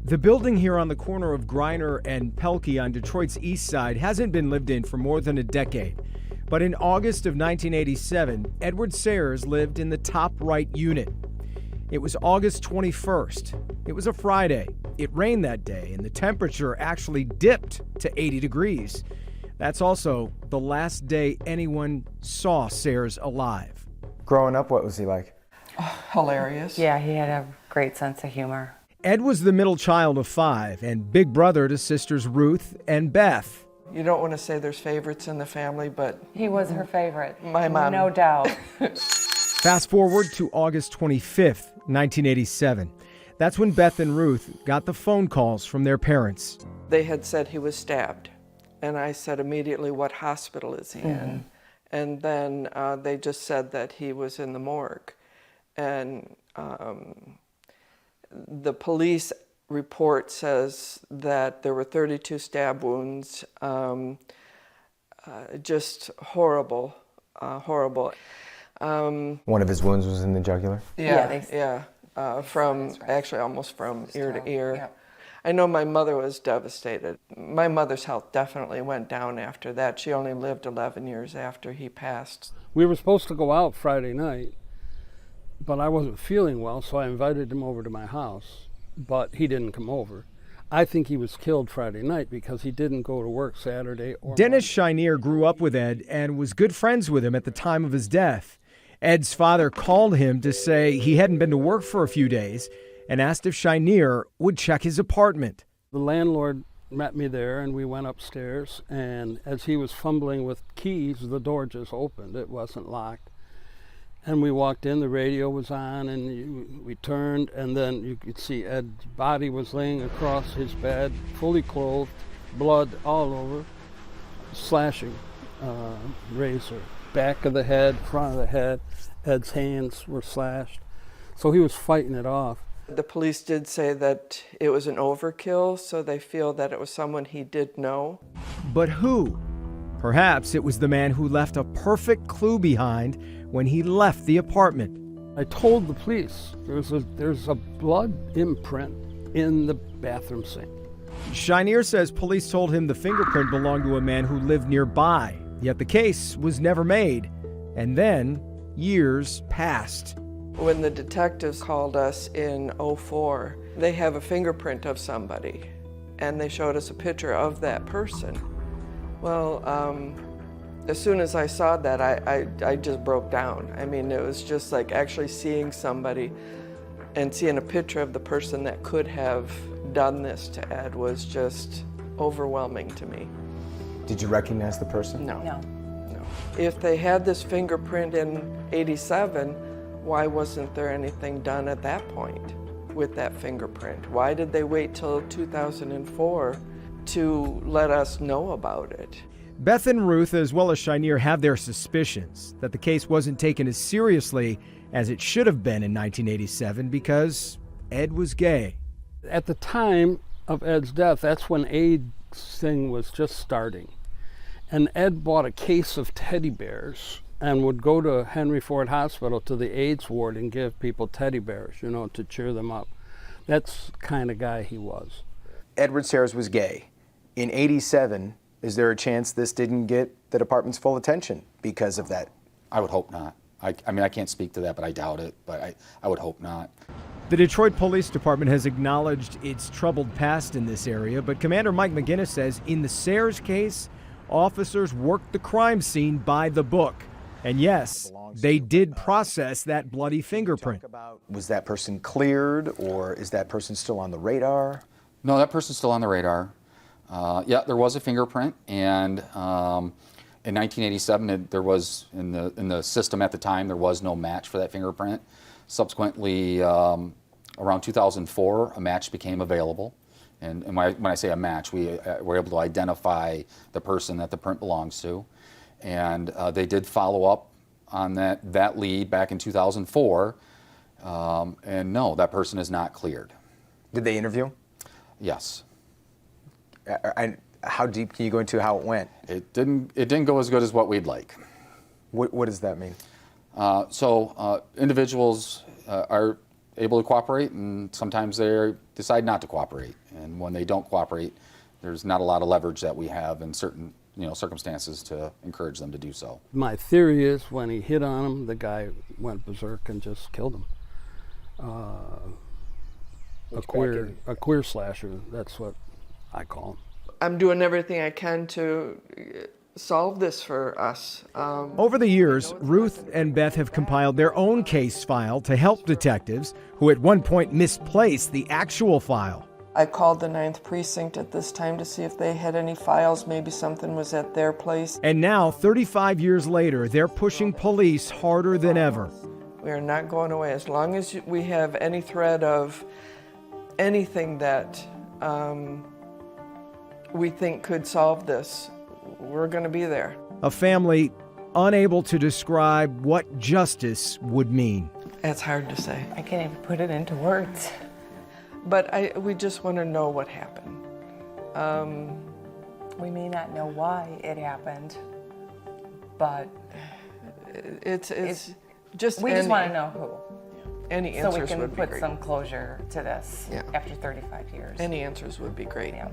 The building here on the corner of Griner and Pelkey on Detroit's east side hasn't been lived in for more than a decade. But in August of 1987, Edward Sayers lived in the top right unit. It was August 21st. It was a Friday. It rained that day, and the temperature actually dipped to 80 degrees. That's also the last day anyone saw Sayers alive. Growing up, what was he like? Oh, hilarious. Yeah, he had a great sense of humor. Ed was the middle child of 5 and big brother to sisters Ruth and Beth. You don't want to say there's favorites in the family, but He was her favorite. My mom. No doubt. Fast forward to August 25th, 1987. That's when Beth and Ruth got the phone calls from their parents. they had said he was stabbed. And I said immediately, what hospital is he in? And then they just said that he was in the morgue. And the police report says that there were 32 stab wounds, just horrible, horrible. One of his wounds was in the jugular? From actually almost from ear to ear. Yeah. I know my mother was devastated. My mother's health definitely went down after that. She only lived 11 years after he passed. We were supposed to go out Friday night, but I wasn't feeling well, so I invited him over to my house, but he didn't come over. I think he was killed Friday night because he didn't go to work Saturday or Dennis Monday. Shinier grew up with Ed and was good friends with him at the time of his death. Ed's father called him to say he hadn't been to work for a few days and asked if Shinier would check his apartment. The landlord met me there, and we went upstairs, and as he was fumbling with keys, the door just opened. It wasn't locked. And we walked in, the radio was on, and we turned, and then you could see Ed's body was laying across his bed, fully clothed, blood all over, slashing razor. Back of the head, front of the head, Ed's hands were slashed. So he was fighting it off. The police did say that it was an overkill, so they feel that it was someone he did know. But who? Perhaps it was the man who left a perfect clue behind when he left the apartment. I told the police there's a blood imprint in the bathroom sink. Shinier says police told him the fingerprint belonged to a man who lived nearby, yet the case was never made. And then years passed. When the detectives called us in '04, they have a fingerprint of somebody, and they showed us a picture of that person. Well, as soon as I saw that, I just broke down. I mean, it was just like actually seeing somebody and seeing a picture of the person that could have done this to Ed was just overwhelming to me. Did you recognize the person? No. No. If they had this fingerprint in '87, why wasn't there anything done at that point with that fingerprint? Why did they wait till 2004 to let us know about it? Beth and Ruth, as well as Shinier, have their suspicions that the case wasn't taken as seriously as it should have been in 1987 because Ed was gay. At the time of Ed's death, that's when AIDS thing was just starting. And Ed bought a case of teddy bears and would go to Henry Ford Hospital to the AIDS ward and give people teddy bears, to cheer them up. That's the kind of guy he was. Edward Sayers was gay. In '87, is there a chance this didn't get the department's full attention because of that? I would hope not. I mean, I can't speak to that, but I doubt it. But I would hope not. The Detroit Police Department has acknowledged its troubled past in this area, but Commander Mike McGinnis says in the Sayers case, officers worked the crime scene by the book. And yes, they did process that bloody fingerprint. Was that person cleared, or is that person still on the radar? No, that person's still on the radar. Yeah, there was a fingerprint, and in 1987, there was in the system at the time there was no match for that fingerprint. Subsequently, around 2004, a match became available, and when I say a match, we were able to identify the person that the print belongs to, and they did follow up on that lead back in 2004, and no, that person is not cleared. Did they interview? Yes. How deep can you go into how it went? It didn't go as good as what we'd like. What does that mean? So individuals are able to cooperate, and sometimes they decide not to cooperate. And when they don't cooperate, there's not a lot of leverage that we have in certain circumstances to encourage them to do so. My theory is when he hit on him, the guy went berserk and just killed him. A queer slasher, that's what I call him. I'm doing everything I can to solve this for us. Over the years, Ruth and Beth have compiled their own case file to help detectives who at one point misplaced the actual file. I called the 9th Precinct at this time to see if they had any files. Maybe something was at their place. And now, 35 years later, they're pushing police harder than ever. We are not going away. As long as we have any thread of anything that we think could solve this, we're going to be there. A family unable to describe what justice would mean. It's hard to say. I can't even put it into words. But we just want to know what happened. We may not know why it happened, but It's just we just want to know who. Any So we answers can would be put great. some closure to this Yeah. after 35 years. Any answers would be great. Yeah.